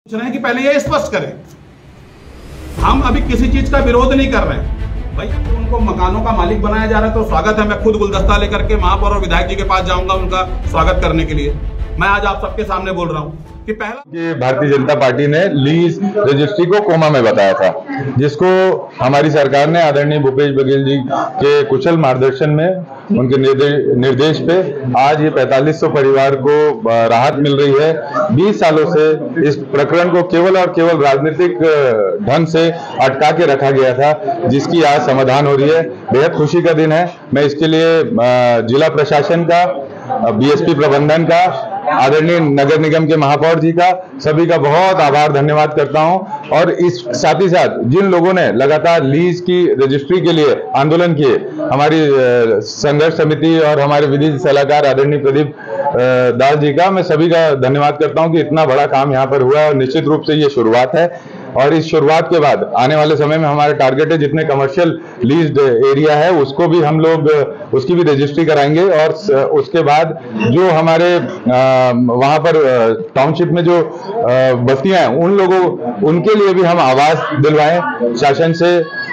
रहे हैं कि पहले ये स्पष्ट करें। हम अभी किसी चीज का विरोध नहीं कर रहे हैं भाई, उनको मकानों का मालिक बनाया जा रहा है तो स्वागत है। मैं खुद गुलदस्ता लेकर के महापौर और विधायक जी के पास जाऊंगा उनका स्वागत करने के लिए। मैं आज आप सबके सामने बोल रहा हूँ कि पहला भारतीय जनता पार्टी ने लीज रजिस्ट्री को कोमा में बताया था, जिसको हमारी सरकार ने आदरणीय भूपेश बघेल जी के कुशल मार्गदर्शन में उनके निर्देश पे आज ये 4500 परिवार को राहत मिल रही है। 20 सालों से इस प्रकरण को केवल और केवल राजनीतिक ढंग से अटका के रखा गया था, जिसकी आज समाधान हो रही है। बेहद खुशी का दिन है। मैं इसके लिए जिला प्रशासन का, बीएसपी प्रबंधन का, आदरणीय नगर निगम के महापौर जी का, सभी का बहुत आभार धन्यवाद करता हूं। और इस साथ ही साथ जिन लोगों ने लगातार लीज की रजिस्ट्री के लिए आंदोलन किए, हमारी संघर्ष समिति और हमारे विधि सलाहकार आदरणीय प्रदीप दास जी का, मैं सभी का धन्यवाद करता हूं कि इतना बड़ा काम यहां पर हुआ है। और निश्चित रूप से ये शुरुआत है और इस शुरुआत के बाद आने वाले समय में हमारा टारगेट है जितने कमर्शियल लीज्ड एरिया है उसको भी हम लोग उसकी भी रजिस्ट्री कराएंगे। और उसके बाद जो हमारे वहां पर टाउनशिप में जो बस्तियां हैं उन लोगों उनके लिए भी हम आवास दिलवाएं शासन से।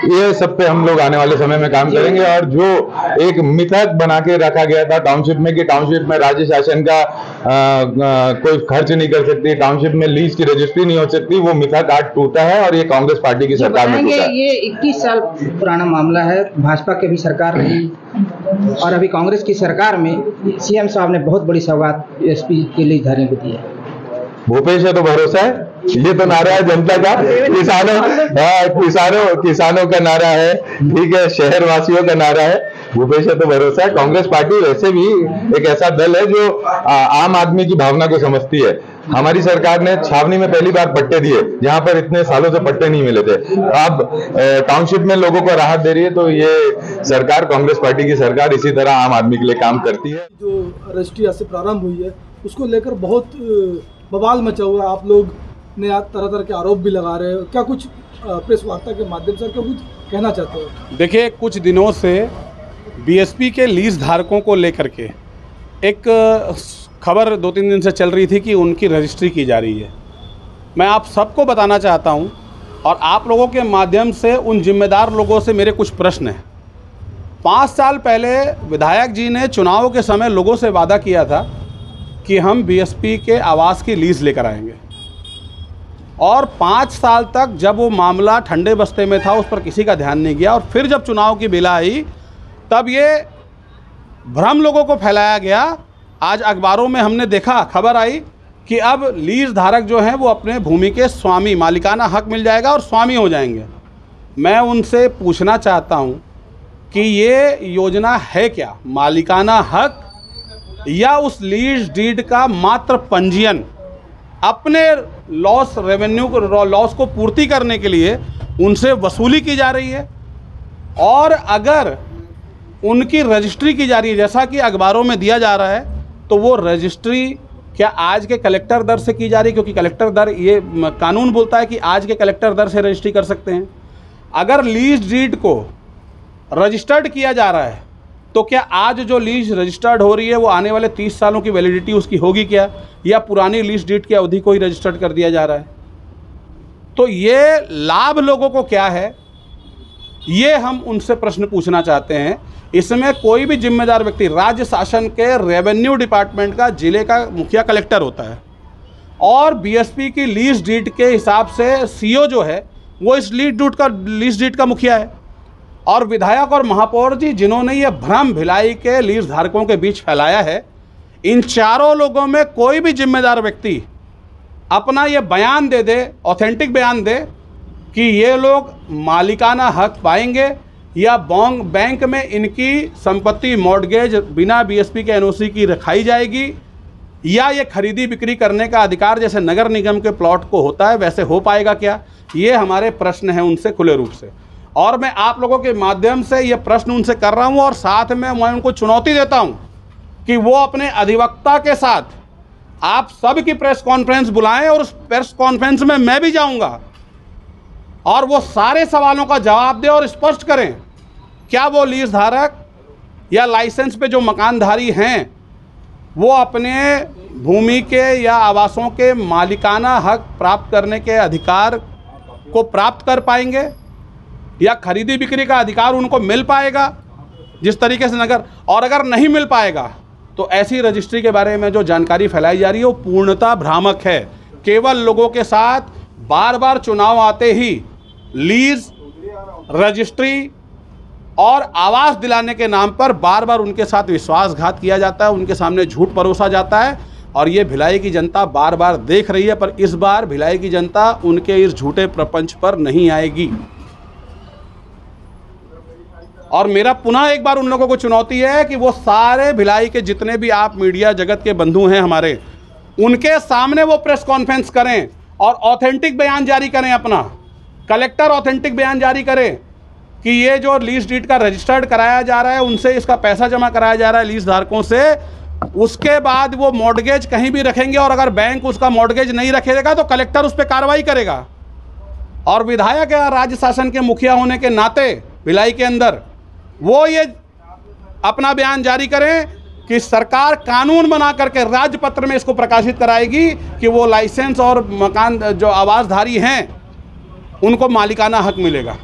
ये सब पे हम लोग आने वाले समय में काम करेंगे। और जो एक मिथक बना के रखा गया था टाउनशिप में कि टाउनशिप में राज्य शासन का कोई खर्च नहीं कर सकती, टाउनशिप में लीज की रजिस्ट्री नहीं हो सकती, वो मिथक आज टूटा है और ये कांग्रेस पार्टी की सरकार में टूटा है। ये 21 साल पुराना मामला है। भाजपा की भी सरकार रही और अभी कांग्रेस की सरकार में सीएम साहब ने बहुत बड़ी सौगात एसपी के लिए धारी को दी है। भूपेश है तो भरोसा है, ये तो नारा है जनता का, किसानों का नारा है, ठीक है, शहर वासियों का नारा है। भूपेश है तो भरोसा है। कांग्रेस पार्टी वैसे भी एक ऐसा दल है जो आम आदमी की भावना को समझती है। हमारी सरकार ने छावनी में पहली बार पट्टे दिए जहां पर इतने सालों से पट्टे नहीं मिले थे। अब टाउनशिप में लोगों को राहत दे रही है, तो ये सरकार, कांग्रेस पार्टी की सरकार, इसी तरह आम आदमी के लिए काम करती है। जो रजिस्ट्री आज से प्रारंभ हुई है उसको लेकर बहुत बवाल मचा हुआ है। आप लोग ने आज तरह तरह के आरोप भी लगा रहे हो, क्या कुछ प्रेस वार्ता के माध्यम से क्या कुछ कहना चाहते हो? देखिए, कुछ दिनों से बीएसपी के लीज धारकों को लेकर के एक खबर 2-3 दिन से चल रही थी कि उनकी रजिस्ट्री की जा रही है। मैं आप सबको बताना चाहता हूं और आप लोगों के माध्यम से उन जिम्मेदार लोगों से मेरे कुछ प्रश्न हैं। 5 साल पहले विधायक जी ने चुनाव के समय लोगों से वादा किया था कि हम बीएसपी के आवास की लीज लेकर आएंगे, और 5 साल तक जब वो मामला ठंडे बस्ते में था उस पर किसी का ध्यान नहीं गया। और फिर जब चुनाव की बेला आई तब ये भ्रम लोगों को फैलाया गया। आज अखबारों में हमने देखा, खबर आई कि अब लीज धारक जो हैं वो अपने भूमि के स्वामी, मालिकाना हक मिल जाएगा और स्वामी हो जाएंगे। मैं उनसे पूछना चाहता हूं कि ये योजना है क्या, मालिकाना हक या उस लीज डीड का मात्र पंजीयन अपने लॉस रेवेन्यू को, लॉस को पूर्ति करने के लिए उनसे वसूली की जा रही है? और अगर उनकी रजिस्ट्री की जा रही है जैसा कि अखबारों में दिया जा रहा है, तो वो रजिस्ट्री क्या आज के कलेक्टर दर से की जा रही है? क्योंकि कलेक्टर दर, ये कानून बोलता है कि आज के कलेक्टर दर से रजिस्ट्री कर सकते हैं। अगर लीज डीड को रजिस्टर्ड किया जा रहा है तो क्या आज जो लीज रजिस्टर्ड हो रही है वो आने वाले 30 सालों की वैलिडिटी उसकी होगी क्या, या पुरानी लीज डीड की अवधि को ही रजिस्टर्ड कर दिया जा रहा है? तो ये लाभ लोगों को क्या है, ये हम उनसे प्रश्न पूछना चाहते हैं। इसमें कोई भी जिम्मेदार व्यक्ति, राज्य शासन के रेवेन्यू डिपार्टमेंट का जिले का मुखिया कलेक्टर होता है और बीएसपी की लीज डीड के हिसाब से सीओ जो है वो इस लीज डीड का मुखिया है। और विधायक और महापौर जी जिन्होंने ये भ्रम भिलाई के लीज धारकों के बीच फैलाया है, इन चारों लोगों में कोई भी जिम्मेदार व्यक्ति अपना ये बयान दे दे, ऑथेंटिक बयान दे कि ये लोग मालिकाना हक पाएंगे या बैंक में इनकी संपत्ति मॉर्गेज बिना बीएसपी के एनओसी की रखाई जाएगी, या ये खरीदी बिक्री करने का अधिकार जैसे नगर निगम के प्लॉट को होता है वैसे हो पाएगा क्या? ये हमारे प्रश्न हैं उनसे खुले रूप से। और मैं आप लोगों के माध्यम से ये प्रश्न उनसे कर रहा हूं और साथ में मैं उनको चुनौती देता हूं कि वो अपने अधिवक्ता के साथ आप सब की प्रेस कॉन्फ्रेंस बुलाएं और उस प्रेस कॉन्फ्रेंस में मैं भी जाऊंगा और वो सारे सवालों का जवाब दें और स्पष्ट करें क्या वो लीज धारक या लाइसेंस पे जो मकानधारी हैं वो अपने भूमि के या आवासों के मालिकाना हक प्राप्त करने के अधिकार को प्राप्त कर पाएंगे या खरीदी बिक्री का अधिकार उनको मिल पाएगा जिस तरीके से नगर, और अगर नहीं मिल पाएगा तो ऐसी रजिस्ट्री के बारे में जो जानकारी फैलाई जा रही है वो पूर्णतः भ्रामक है। केवल लोगों के साथ बार बार चुनाव आते ही लीज, रजिस्ट्री और आवास दिलाने के नाम पर बार बार उनके साथ विश्वासघात किया जाता है, उनके सामने झूठ परोसा जाता है और ये भिलाई की जनता बार बार देख रही है। पर इस बार भिलाई की जनता उनके इस झूठे प्रपंच पर नहीं आएगी। और मेरा पुनः एक बार उन लोगों को चुनौती है कि वो सारे भिलाई के जितने भी आप मीडिया जगत के बंधु हैं हमारे, उनके सामने वो प्रेस कॉन्फ्रेंस करें और ऑथेंटिक बयान जारी करें। अपना कलेक्टर ऑथेंटिक बयान जारी करें कि ये जो लीज डीड का रजिस्टर्ड कराया जा रहा है, उनसे इसका पैसा जमा कराया जा रहा है लीज धारकों से, उसके बाद वो मॉर्गेज कहीं भी रखेंगे और अगर बैंक उसका मॉर्गेज नहीं रखेगा तो कलेक्टर उस पर कार्रवाई करेगा। और विधायक या राज्य शासन के मुखिया होने के नाते भिलाई के अंदर वो ये अपना बयान जारी करें कि सरकार कानून बना करके राजपत्र में इसको प्रकाशित कराएगी कि वो लाइसेंस और मकान जो आवासधारी हैं उनको मालिकाना हक मिलेगा।